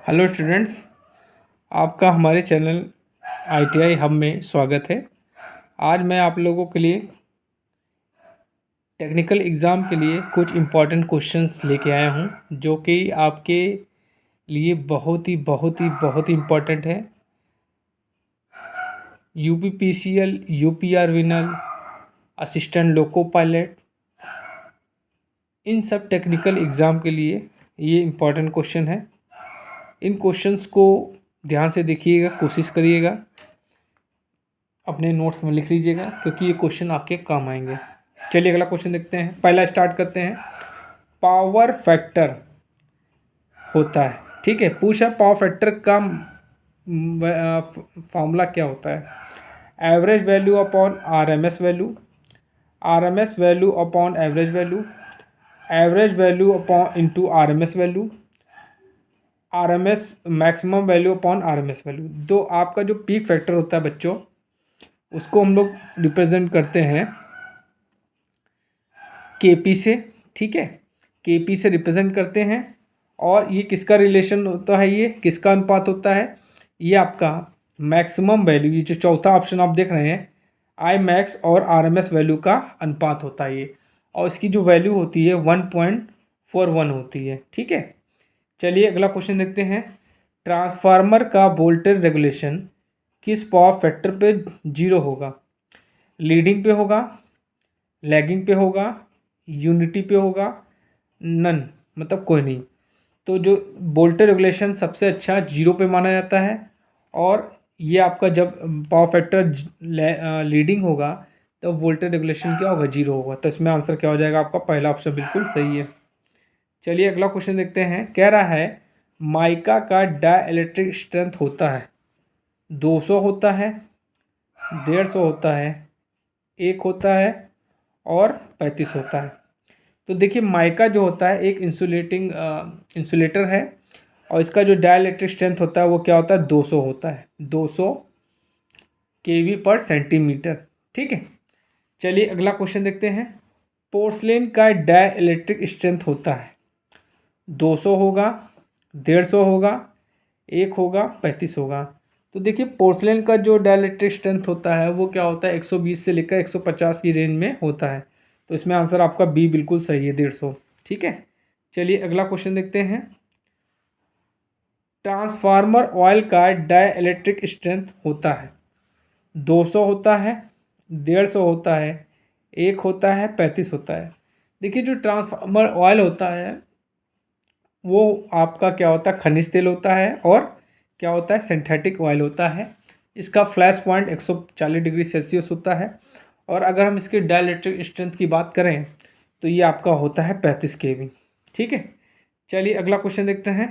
Hello students, आपका हमारे channel ITI hub में स्वागत है। आज मैं आप लोगों के लिए टेक्निकल एग्ज़ाम के लिए कुछ इम्पॉर्टेंट क्वेश्चंस लेके आया हूं, जो कि आपके लिए बहुत ही इम्पॉर्टेंट है। UPPCL, UPR विनर, असिस्टेंट लोको पायलट, इन सब टेक्निकल एग्ज़ाम के लिए ये इम्पॉर्टेंट क्वेश्चन है। इन क्वेश्चंस को ध्यान से देखिएगा, कोशिश करिएगा, अपने नोट्स में लिख लीजिएगा, क्योंकि ये क्वेश्चन आपके काम आएंगे। चलिए अगला क्वेश्चन देखते हैं। पहला स्टार्ट करते हैं। पावर फैक्टर होता है, ठीक है, पूछा पावर फैक्टर का फॉर्मूला क्या होता है। Average value upon RMS value, RMS value upon average value, average value upon into RMS value, RMS maximum value upon RMS value. तो आपका जो पीक फैक्टर होता है बच्चों, उसको हम लोग रिप्रेजेंट करते हैं KP से, ठीक है, KP से रिप्रेजेंट करते हैं। और ये किसका रिलेशन होता है, ये किसका अनुपात होता है, ये आपका मैक्सिमम वैल्यू, ये जो चौथा ऑप्शन आप देख रहे हैं, Imax और RMS वैल्यू का अनुपात होता है ये, और इसकी जो वैल्यू होती है 1.41 होती है, ठीक है। चलिए अगला क्वेश्चन देखते हैं। ट्रांसफार्मर का वोल्टेज रेगुलेशन किस पावर फैक्टर पे 0 होगा। लीडिंग पे होगा, लैगिंग पे होगा, यूनिटी पे होगा, नन मतलब कोई नहीं। तो जो वोल्टेज रेगुलेशन सबसे अच्छा 0 पे माना जाता है, और ये आपका जब पावर फैक्टर लीडिंग होगा तो वोल्टेज रेगुलेशन क्या होगा, 0 होगा। तो इसमें आंसर क्या हो जाएगा आपका, पहला ऑप्शन बिल्कुल सही है। चलिए अगला क्वेश्चन देखते हैं। कह रहा है माइका का डाइलेक्ट्रिक स्ट्रेंथ होता है 200 होता है, 150 होता है, 1 होता है और 35 होता है। तो देखिए माइका जो होता है एक इंसुलेटर है, और इसका जो डाइलेक्ट्रिक स्ट्रेंथ होता है वो क्या होता है, 200 होता है, 200 kV पर सेंटीमीटर, ठीक है। चलिए अगला क्वेश्चन देखते हैं। पोर्सलेन का डाइलेक्ट्रिक स्ट्रेंथ होता है 200 होगा, 150 होगा, 1 होगा, 35 होगा। तो देखिए पोर्सलेन का जो डाइलेक्ट्रिक स्ट्रेंथ होता है वो क्या होता है, 120 से लेकर 150 की रेंज में होता है। तो इसमें आंसर आपका बी बिल्कुल सही है, 150, ठीक है। चलिए अगला क्वेश्चन देखते हैं। ट्रांसफार्मर ऑयल का डाइलेक्ट्रिक स्ट्रेंथ होता है 200 होता है, 150 होता है, 1 होता है, 35 होता है। देखिए जो ट्रांसफार्मर ऑयल होता है वो आपका क्या होता है, खनिज तेल होता है, और क्या होता है, सिंथेटिक ऑयल होता है। इसका फ्लैश पॉइंट 140 डिग्री सेल्सियस होता है। और अगर हम इसके डाइलेक्ट्रिक स्ट्रेंथ की बात करें तो ये आपका होता है 35 kV, ठीक है। चलिए अगला क्वेश्चन देखते हैं।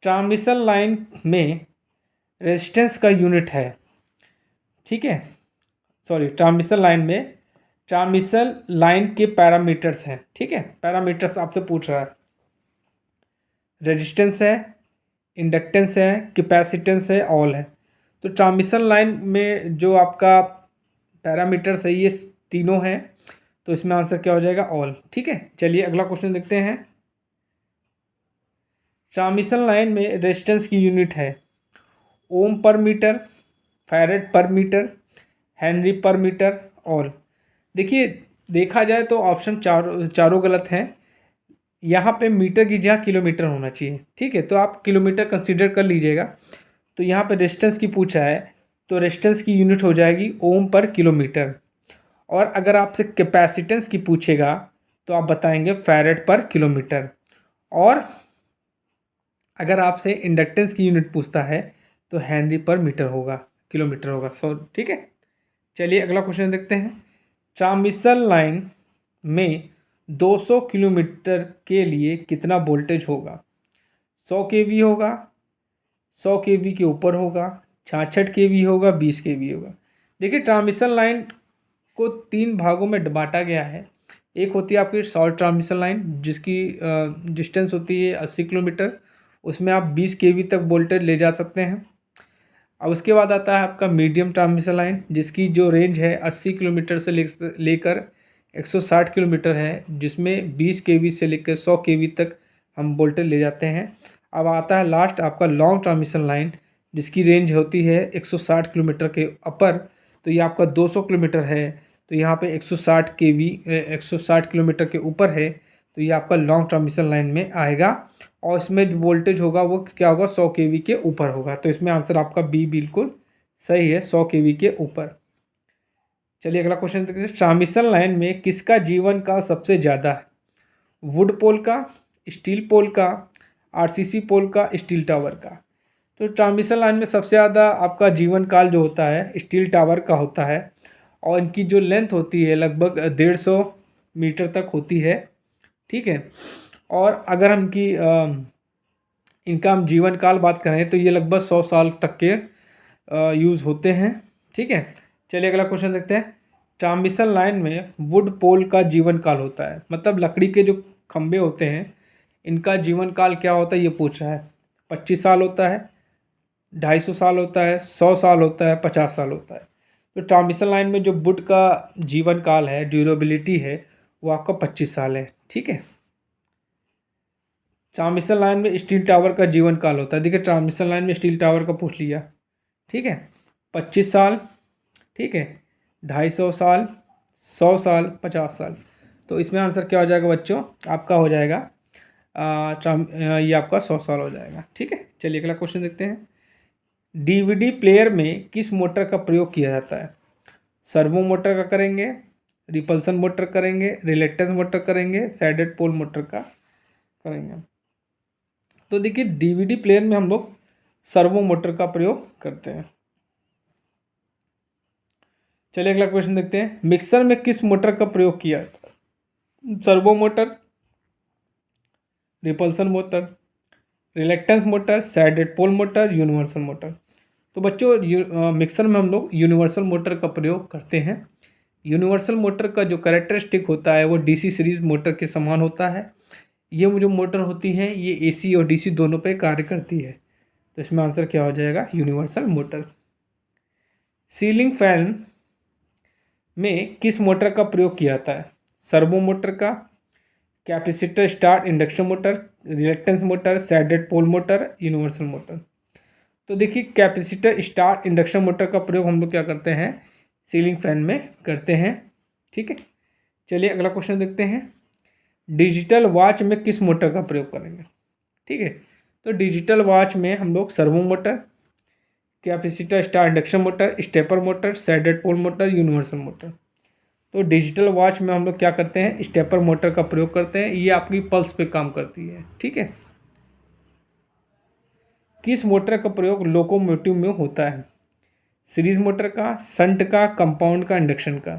ट्रांसमिशन लाइन में रेजिस्टेंस का यूनिट है, ठीक है, सॉरी, ट्रांसमिशन लाइन के पैरामीटर्स हैं, ठीक है। पैरामीटर्स आपसे पूछ रहा है, रेजिस्टेंस है, इंडक्टेंस है, कैपेसिटेंस है, ऑल है। तो ट्रांसमिशन लाइन में जो आपका पैरामीटर्स है ये तीनों हैं, तो इसमें आंसर क्या हो जाएगा, ऑल, ठीक है। चलिए अगला क्वेश्चन देखते हैं। ट्रांसमिशन लाइन में रेजिस्टेंस की यूनिट है ओम पर मीटर, फैरेड पर मीटर, हेनरी पर मीटर, ऑल। देखिए देखा जाए तो ऑप्शन चारों गलत हैं। यहाँ पे मीटर की जगह किलोमीटर होना चाहिए, ठीक है, तो आप किलोमीटर कंसीडर कर लीजिएगा। तो यहाँ पे रेजिस्टेंस की पूछा है, तो रेजिस्टेंस की यूनिट हो जाएगी ओम पर किलोमीटर। और अगर आपसे कैपेसिटेंस की पूछेगा तो आप बताएंगे फैरेड पर किलोमीटर। और अगर आपसे इंडक्टेंस की यूनिट पूछता है तो हेनरी पर मीटर होगा, किलोमीटर होगा, सो ठीक है। चलिए अगला क्वेश्चन देखते हैं। ट्रांसमिशन लाइन में 200 किलोमीटर के लिए कितना वोल्टेज होगा। 100 kV होगा, 100 kV के ऊपर होगा, 66 kV होगा, 20 kV होगा। देखिए ट्रांसमिशन लाइन को 3 भागों में बांटा गया है। एक होती है आपकी शॉर्ट ट्रांसमिशन लाइन जिसकी डिस्टेंस होती है 80 किलोमीटर, उसमें आप 20 kV तक वोल्टेज ले जा सकते हैं। अब उसके बाद आता है आपका मीडियम ट्रांसमिशन लाइन जिसकी जो रेंज है 80 किलोमीटर से लेकर 160 किलोमीटर है, जिसमें 20 kV से लेकर 100 kV तक हम वोल्टेज ले जाते हैं। अब आता है लास्ट आपका लॉन्ग ट्रांसमिशन लाइन, जिसकी रेंज होती है 160 किलोमीटर के अपर। तो ये आपका 200 किलोमीटर है, तो यहाँ पे 160 केवी 160 किलोमीटर के ऊपर है, तो ये आपका लॉन्ग ट्रांसमिशन लाइन में आएगा। और इसमें जो वोल्टेज होगा वो क्या होगा, 100 केवी के ऊपर होगा। तो इसमें आंसर आपका बी बिल्कुल सही है, 100 केवी के ऊपर। चलिए अगला क्वेश्चन देखते हैं। ट्रांसमिशन लाइन में किसका जीवन काल सबसे ज़्यादा है? वुड पोल का, स्टील पोल का, आरसीसी पोल का, स्टील टावर का। तो ट्रांसमिशन लाइन में सबसे ज़्यादा आपका जीवन काल जो होता है स्टील टावर का होता है, और इनकी जो लेंथ होती है लगभग 150 मीटर तक होती है। ठीक है, और अगर हम इनका हम जीवन काल बात करें तो ये लगभग 100 साल तक के यूज़ होते हैं। ठीक है, चलिए अगला क्वेश्चन देखते हैं। ट्रांसमिशन लाइन में वुड पोल का जीवन काल होता है, मतलब लकड़ी के जो खंभे होते हैं इनका जीवन काल क्या होता है ये पूछ रहा है। 25 साल होता है, 250 साल होता है, 100 साल होता है, 50 साल होता है। तो ट्रांसमिशन लाइन में जो वुड का जीवन काल है, ड्यूरेबिलिटी है, वो आपका 25 साल है। ठीक है, ट्रांसमिशन लाइन में स्टील टावर का जीवन काल होता है। देखिए ट्रांसमिशन लाइन में स्टील टावर का पूछ लिया। ठीक है, 25 साल, ठीक है, 250 साल, 100 साल, 50 साल। तो इसमें आंसर क्या हो जाएगा बच्चों, आपका हो जाएगा ये आपका 100 साल हो जाएगा। ठीक है, चलिए अगला क्वेश्चन देखते हैं। डीवीडी प्लेयर में किस मोटर का प्रयोग किया जाता है? सर्वो मोटर का करेंगे, रिपल्सन मोटर करेंगे, रिलेक्टेंस मोटर करेंगे, सैडेड पोल मोटर का करेंगे। तो देखिए डीवीडी प्लेयर में हम लोग सर्वो मोटर का प्रयोग करते हैं। चलिए अगला क्वेश्चन देखते हैं। मिक्सर में किस मोटर का प्रयोग किया? Servo motor, repulsion motor, reluctance motor, shaded pole motor, universal motor. तो बच्चों मिक्सर में हम लोग यूनिवर्सल मोटर का प्रयोग करते हैं। यूनिवर्सल मोटर का जो कैरेक्टरिस्टिक होता है वो डीसी सीरीज मोटर के समान होता है। ये जो मोटर होती है ये एसी और डीसी दोनों पे कार्य करती है। तो इसमें आंसर क्या हो जाएगा, यूनिवर्सल मोटर। सीलिंग फैन में किस मोटर का प्रयोग किया जाता है? सर्वो मोटर का, capacitor start induction motor, reluctance motor, shaded pole motor, universal motor. तो देखिए कैपेसिटर स्टार्ट इंडक्शन मोटर का प्रयोग हम लोग क्या करते हैं, सीलिंग फैन में करते हैं। ठीक है, चलिए अगला क्वेश्चन देखते हैं। डिजिटल वॉच में किस मोटर का प्रयोग करेंगे? ठीक है, तो डिजिटल वॉच में हम लोग servo motor, capacitor start induction motor, stepper motor, shaded pole motor, universal motor. तो डिजिटल वॉच में हम लोग क्या करते हैं, स्टेपर मोटर का प्रयोग करते हैं। ये आपकी पल्स पे काम करती है। ठीक है, किस मोटर का प्रयोग लोकोमोटिव में होता है? सीरीज मोटर का, संट का, कंपाउंड का, इंडक्शन का।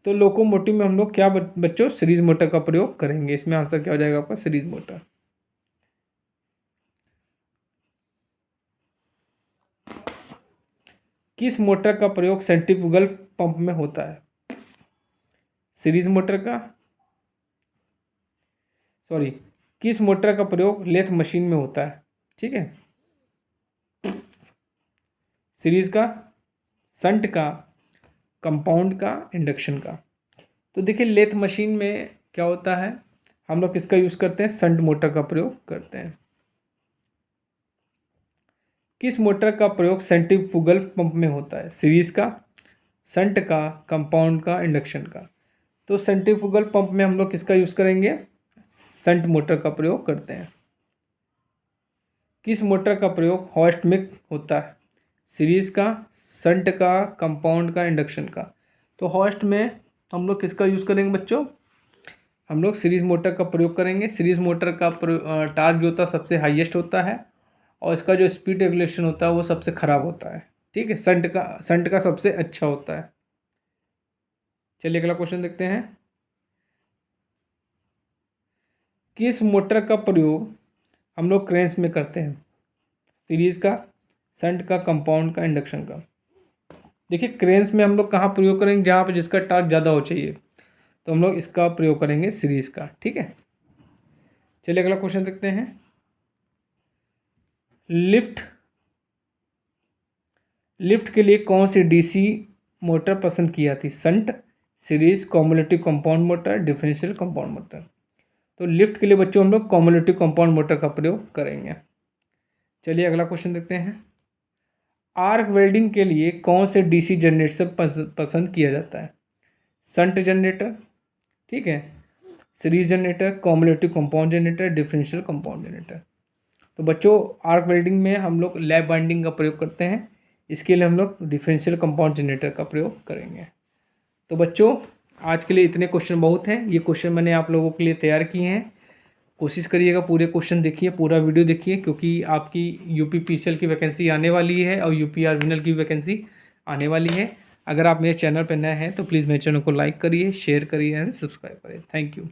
तो लोकोमोटिव में हम लोग क्या बच्चों, सीरीज मोटर का प्रयोग करेंगे। इसमें आंसर क्या हो जाएगा आपका, सीरीज मोटर। किस मोटर का प्रयोग सेंट्रीफ्यूगल पंप में होता है? सीरीज मोटर का, सॉरी, किस मोटर का प्रयोग लेथ मशीन में होता है? ठीक है, सीरीज का, संट का, कंपाउंड का, इंडक्शन का। तो देखिए लेथ मशीन में क्या होता है, हम लोग किसका यूज़ करते हैं, संट मोटर का प्रयोग करते हैं। किस मोटर का प्रयोग सेंट्रीफ्यूगल पंप में होता है? सीरीज का, संट का, कंपाउंड का, इंडक्शन का। तो सेंट्रीफ्यूगल पंप में हम लोग किसका यूज़ करेंगे, संट मोटर का प्रयोग करते हैं। किस मोटर का प्रयोग हॉस्ट में होता है? सीरीज का, संट का, कंपाउंड का, इंडक्शन का। तो हॉस्ट में हम लोग किसका यूज़ करेंगे बच्चों, हम लोग सीरीज मोटर का प्रयोग करेंगे। सीरीज मोटर का टार्क जो होता है सबसे हाईएस्ट होता है, और इसका जो स्पीड रेगुलेशन होता है वो सबसे ख़राब होता है। ठीक है, संट का सबसे अच्छा होता है। चलिए अगला क्वेश्चन देखते हैं। किस मोटर का प्रयोग हम लोग क्रेन्स में करते हैं? सीरीज का, संट का, कंपाउंड का, इंडक्शन का। देखिए क्रेन्स में हम लोग कहाँ प्रयोग करेंगे, जहाँ पे जिसका टार्क ज़्यादा हो चाहिए, तो हम लोग इसका प्रयोग करेंगे, सीरीज का। ठीक है, चलिए अगला क्वेश्चन देखते हैं। लिफ्ट के लिए कौन सी डीसी मोटर पसंद की जाती? Shunt, series, cumulative compound motor, differential compound motor. तो लिफ्ट के लिए बच्चों हम लोग कॉम्युलेटिव कंपाउंड मोटर का प्रयोग करेंगे। चलिए अगला क्वेश्चन देखते हैं। आर्क वेल्डिंग के लिए कौन से डीसी जनरेटर पसंद किया जाता है? शंट जनरेटर, ठीक है, series generator, cumulative compound generator, differential compound generator. तो बच्चों आर्क वेल्डिंग में हम लोग लैप बाइंडिंग का प्रयोग करते हैं, इसके लिए हम लोग डिफरेंशियल कंपाउंड जनरेटर का प्रयोग करेंगे। तो बच्चों आज के लिए इतने क्वेश्चन बहुत हैं, ये क्वेश्चन मैंने आप लोगों के लिए तैयार किए हैं। कोशिश करिएगा पूरे क्वेश्चन देखिए, पूरा वीडियो देखिए, क्योंकि आपकी यूपीपीसीएल की वैकेंसी आने वाली है और यूपीआर विनर की वैकेंसी आने वाली है। अगर आप मेरे चैनल पर नए हैं तो प्लीज़ मेरे चैनल को लाइक करिए, शेयर करिए एंड सब्सक्राइब करिए। Thank you.